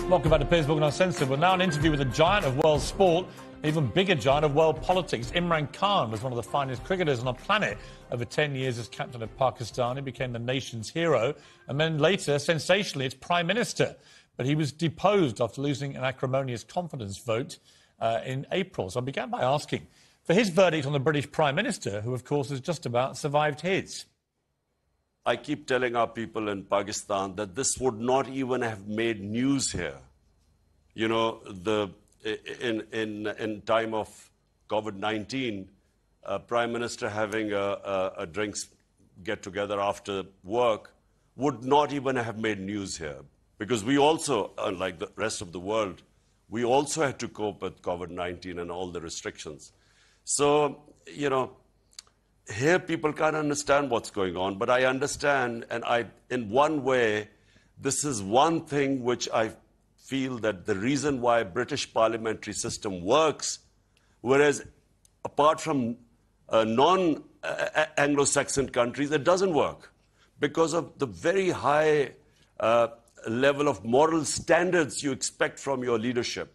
Welcome back to Piers Morgan Uncensored. We're now an interview with a giant of world sport, an even bigger giant of world politics. Imran Khan was one of the finest cricketers on the planet. Over 10 years as captain of Pakistan, he became the nation's hero, and then later, sensationally, its prime minister. But he was deposed after losing an acrimonious confidence vote in April. So I began by asking for his verdict on the British Prime Minister, who, of course, has just about survived his. I keep telling our people in Pakistan that this would not even have made news here. You know, in time of COVID-19, Prime Minister having a drinks get-together after work would not even have made news here. Because we also, unlike the rest of the world, we also had to cope with COVID-19 and all the restrictions. So, you know, here people can't understand what's going on, but I understand, and in one way, this is one thing which I feel that the reason why British parliamentary system works, whereas apart from non-Anglo-Saxon countries, it doesn't work because of the very high level of moral standards you expect from your leadership.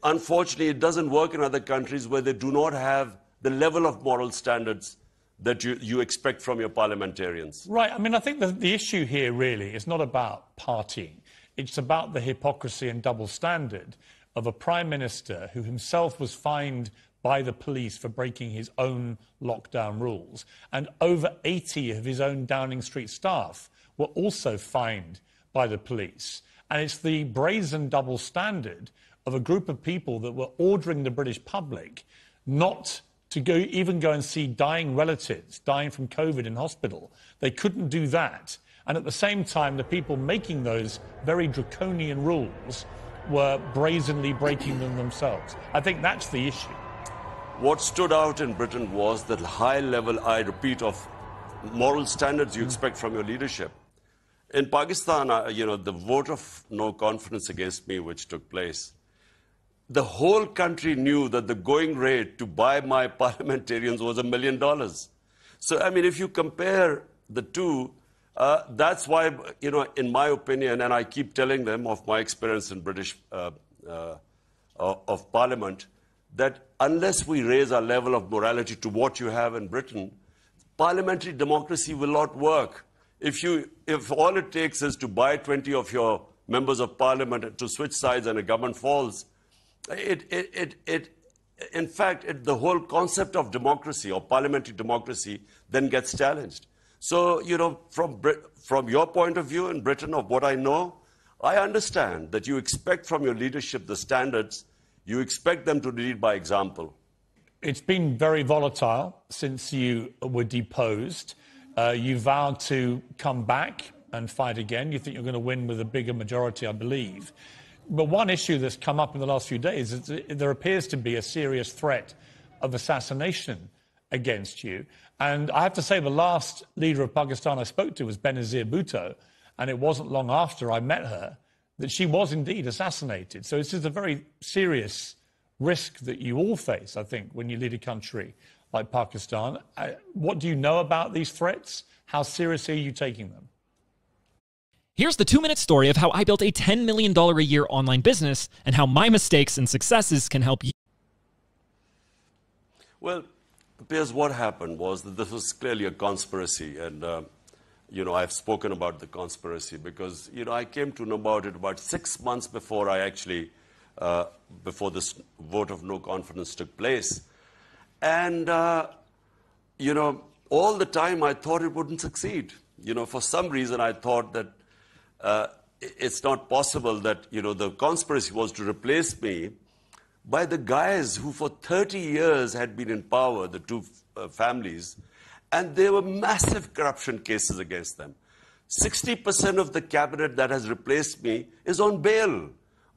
Unfortunately, it doesn't work in other countries where they do not have the level of moral standards that you expect from your parliamentarians. Right. I mean, I think the issue here really is not about partying. It's about the hypocrisy and double standard of a prime minister who himself was fined by the police for breaking his own lockdown rules. And over 80 of his own Downing Street staff were also fined by the police. And it's the brazen double standard of a group of people that were ordering the British public not to even go and see dying relatives dying from COVID in hospital. They couldn't do that. And at the same time, the people making those very draconian rules were brazenly breaking them themselves. I think that's the issue. What stood out in Britain was the high level, I repeat, of moral standards you expect from your leadership. In Pakistan, you know, the vote of no confidence against me, which took place, the whole country knew that the going rate to buy my parliamentarians was $1 million. So, I mean, if you compare the two, that's why, you know, in my opinion, and I keep telling them of my experience in British of Parliament, that unless we raise our level of morality to what you have in Britain, parliamentary democracy will not work. If all it takes is to buy 20 of your members of parliament to switch sides and a government falls, in fact, the whole concept of democracy or parliamentary democracy then gets challenged. So, you know, from your point of view in Britain, of what I know, I understand that you expect from your leadership the standards. You expect them to lead by example. It's been very volatile since you were deposed. You vowed to come back and fight again. You think you're going to win with a bigger majority, I believe. But one issue that's come up in the last few days is that there appears to be a serious threat of assassination against you. And I have to say, the last leader of Pakistan I spoke to was Benazir Bhutto, and it wasn't long after I met her that she was indeed assassinated. So this is a very serious risk that you all face, I think, when you lead a country like Pakistan. What do you know about these threats? How seriously are you taking them? Here's the 2-minute story of how I built a $10 million a year online business and how my mistakes and successes can help you. Well, Piers, what happened was that this was clearly a conspiracy. And, you know, I've spoken about the conspiracy because, you know, I came to know about it about 6 months before I actually, before this vote of no confidence took place. And, you know, all the time I thought it wouldn't succeed. You know, for some reason I thought that it's not possible that, you know, the conspiracy was to replace me by the guys who for 30 years had been in power, the two families, and there were massive corruption cases against them. 60% of the cabinet that has replaced me is on bail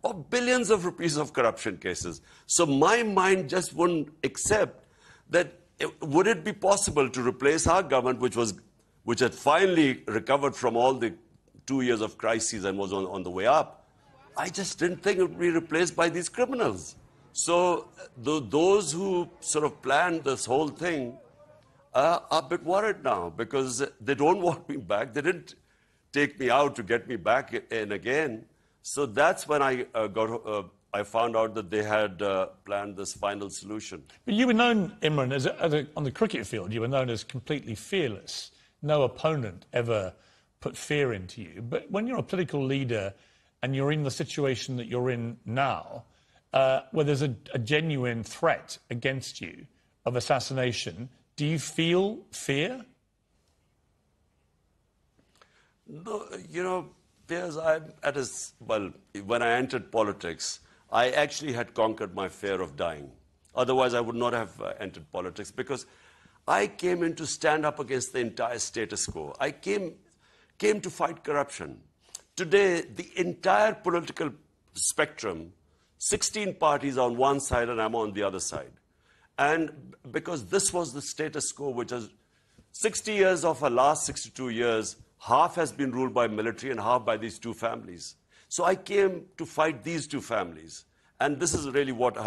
of billions of rupees of corruption cases. So my mind just wouldn't accept that. Would it be possible to replace our government, which had finally recovered from all the 2 years of crises and was on the way up? I just didn't think it would be replaced by these criminals. So those who sort of planned this whole thing are a bit worried now because they don't want me back. They didn't take me out to get me back in again. So that's when I found out that they had planned this final solution. But you were known, Imran, on the cricket field, you were known as completely fearless. No opponent ever put fear into you. But when you're a political leader and you're in the situation that you're in now, where there's a genuine threat against you of assassination, do you feel fear? No, you know, Piers, when I entered politics, I actually had conquered my fear of dying. Otherwise, I would not have entered politics, because I came in to stand up against the entire status quo. I came to fight corruption. Today, the entire political spectrum, 16 parties on one side and I'm on the other side. And because this was the status quo, which is 60 years of our last 62 years, half has been ruled by military and half by these two families. So I came to fight these two families. And this is really what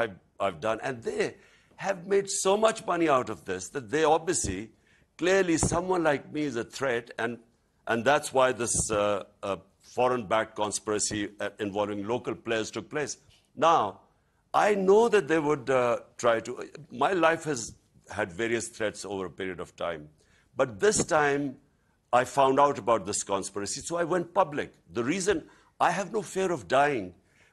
I've done. And they have made so much money out of this that they obviously, clearly someone like me is a threat. And that's why this foreign-backed conspiracy involving local players took place. Now, I know that they would try to... My life has had various threats over a period of time. But this time, I found out about this conspiracy, so I went public. The reason, I have no fear of dying,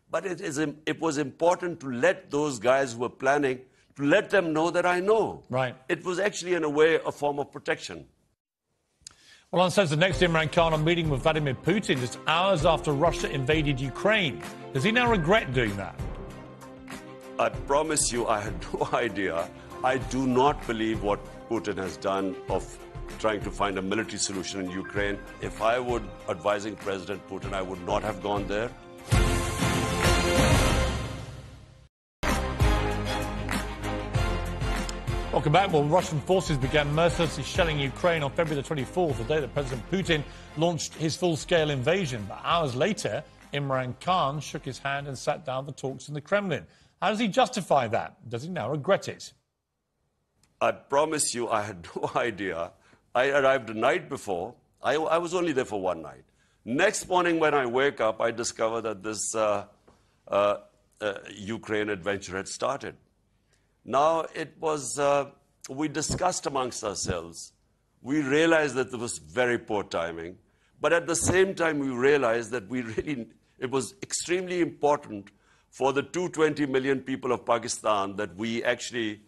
but it was important to let those guys who were planning, to let them know that I know. Right. It was actually, in a way, a form of protection. Well, on says the next Imran Khan on meeting with Vladimir Putin just hours after Russia invaded Ukraine. Does he now regret doing that? I promise you, I had no idea. I do not believe what Putin has done of trying to find a military solution in Ukraine. If I were advising President Putin, I would not have gone there. Welcome back. Well, Russian forces began mercilessly shelling Ukraine on February the 24th, the day that President Putin launched his full-scale invasion. But hours later, Imran Khan shook his hand and sat down for talks in the Kremlin. How does he justify that? Does he now regret it? I promise you, I had no idea. I arrived the night before. I was only there for one night. Next morning when I wake up, I discover that this Ukraine adventure had started. Now, it was, we discussed amongst ourselves. We realized that there was very poor timing. But at the same time, we realized that it was extremely important for the 220 million people of Pakistan that we actually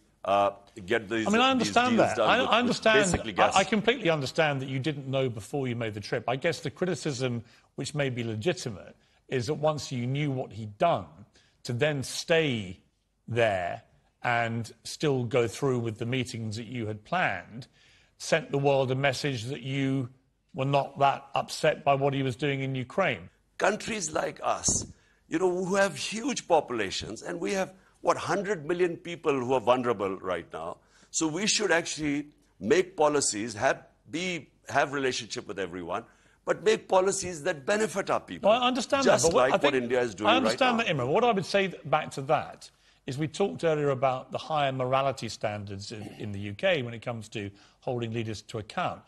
get these. I mean, I understand that. I understand. I completely understand that you didn't know before you made the trip. I guess the criticism, which may be legitimate, is that once you knew what he'd done, to then stay there and still go through with the meetings that you had planned, sent the world a message that you were not that upset by what he was doing in Ukraine. Countries like us, you know, who have huge populations, and we have, 100 million people who are vulnerable right now. So we should actually make policies, have relationship with everyone, but make policies that benefit our people. Well, I understand just that. But like what India is doing right now. I understand that, Imran. What I would say back to that is we talked earlier about the higher morality standards in the UK when it comes to holding leaders to account.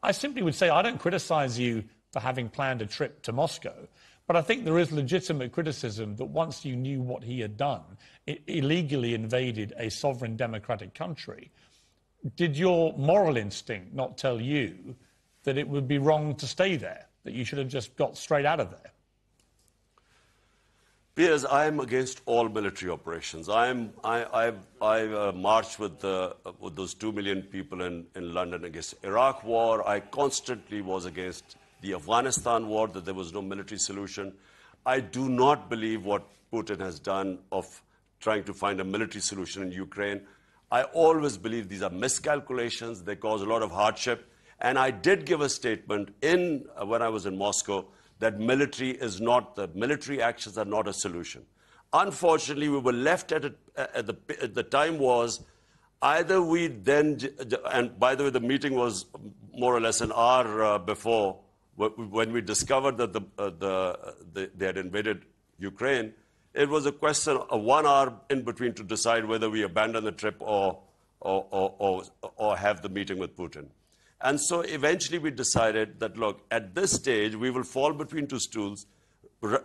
I simply would say I don't criticise you for having planned a trip to Moscow, but I think there is legitimate criticism that once you knew what he had done, it illegally invaded a sovereign democratic country. Did your moral instinct not tell you that it would be wrong to stay there, that you should have just got straight out of there? Piers, I am against all military operations. I marched with those 2 million people in London against Iraq war. I constantly was against the Afghanistan war, that there was no military solution. I do not believe what Putin has done of trying to find a military solution in Ukraine. I always believe these are miscalculations. They cause a lot of hardship. And I did give a statement when I was in Moscow that military actions are not a solution. Unfortunately, we were left at the time was either we then, and by the way, the meeting was more or less an hour before when we discovered that they had invaded Ukraine. It was a question of 1 hour in between to decide whether we abandon the trip or have the meeting with Putin. And so eventually we decided that, look, at this stage, we will fall between two stools.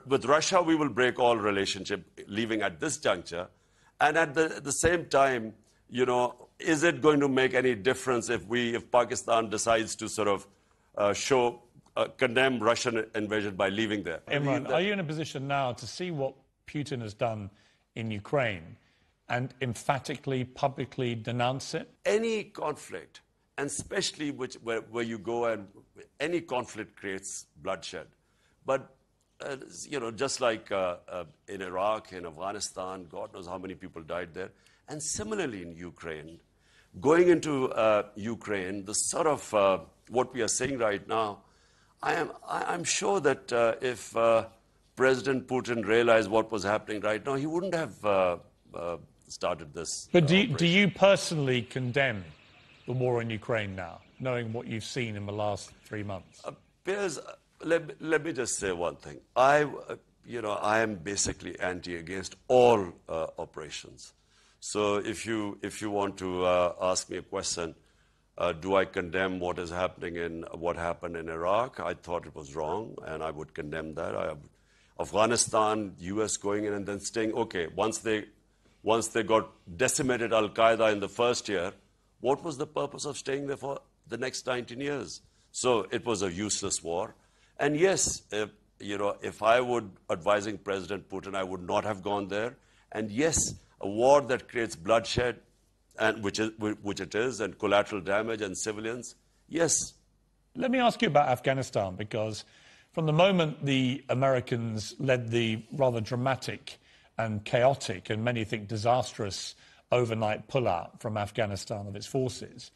with Russia, we will break all relationship, leaving at this juncture. And at the same time, you know, is it going to make any difference if Pakistan decides to sort of condemn Russian invasion by leaving there? Imran, are you in a position now to see what Putin has done in Ukraine and emphatically, publicly denounce it? Any conflict, and especially where you go and any conflict creates bloodshed. But, you know, just like in Iraq, in Afghanistan, God knows how many people died there. And similarly in Ukraine, going into Ukraine, the sort of what we are saying right now, I'm sure that if President Putin realized what was happening right now, he wouldn't have started this. But do you personally condemn the war in Ukraine now, knowing what you've seen in the last 3 months? Piers, let me just say one thing. I am basically against all operations. So if you want to ask me a question, do I condemn what is happening in what happened in Iraq? I thought it was wrong, and I would condemn that. Afghanistan, U.S. going in and then staying. Okay, once they got decimated Al-Qaeda in the first year, what was the purpose of staying there for the next 19 years? So it was a useless war. And yes, if I would advising President Putin, I would not have gone there. And yes, a war that creates bloodshed, and which it is, and collateral damage and civilians, yes. Let me ask you about Afghanistan, because from the moment the Americans led the rather dramatic and chaotic, and many think disastrous, overnight pullout from Afghanistan of its forces,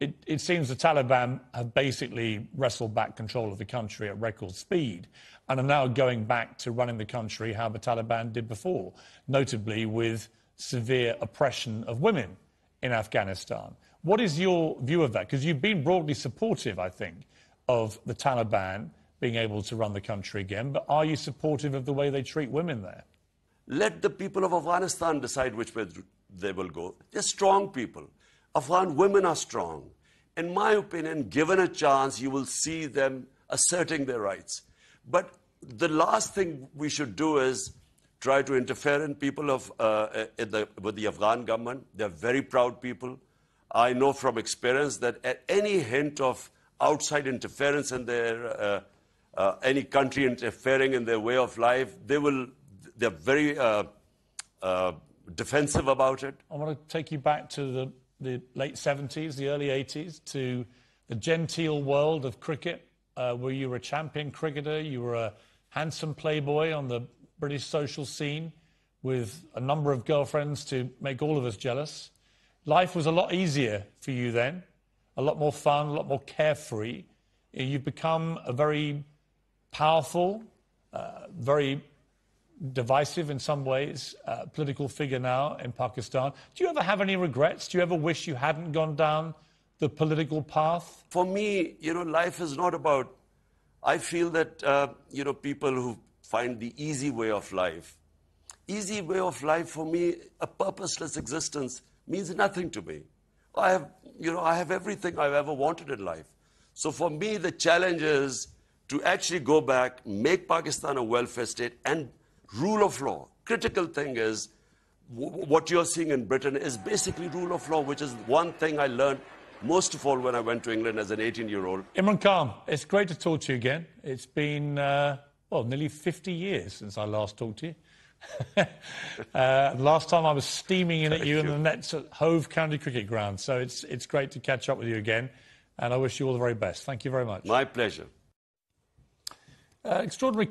it seems the Taliban have basically wrestled back control of the country at record speed and are now going back to running the country how the Taliban did before, notably with severe oppression of women in Afghanistan. What is your view of that? Because you've been broadly supportive, I think, of the Taliban being able to run the country again, but are you supportive of the way they treat women there? Let the people of Afghanistan decide which way they will go. They're strong people. Afghan women are strong. In my opinion, given a chance, you will see them asserting their rights. But the last thing we should do is try to interfere in people with the Afghan government. They're very proud people. I know from experience that at any hint of outside interference in their, any country interfering in their way of life, they're very defensive about it. I want to take you back to the late 70s, the early 80s, to the genteel world of cricket, where you were a champion cricketer, you were a handsome playboy on the British social scene with a number of girlfriends to make all of us jealous. Life was a lot easier for you then, a lot more fun, a lot more carefree. You've become a very powerful, very divisive in some ways, political figure now in Pakistan. Do you ever have any regrets? Do you ever wish you hadn't gone down the political path? For me, life is not about... I feel that, people who find the easy way of life for me, a purposeless existence means nothing to me. I have everything I've ever wanted in life. So for me, the challenge is to actually go back, make Pakistan a welfare state, and rule of law. Critical thing is, what you're seeing in Britain is basically rule of law, which is one thing I learned most of all when I went to England as an 18-year-old. Imran Khan, it's great to talk to you again. It's been, nearly 50 years since I last talked to you. Last time I was steaming in at you in the nets at Hove County Cricket Ground. So it's great to catch up with you again, and I wish you all the very best. Thank you very much. My pleasure. Extraordinary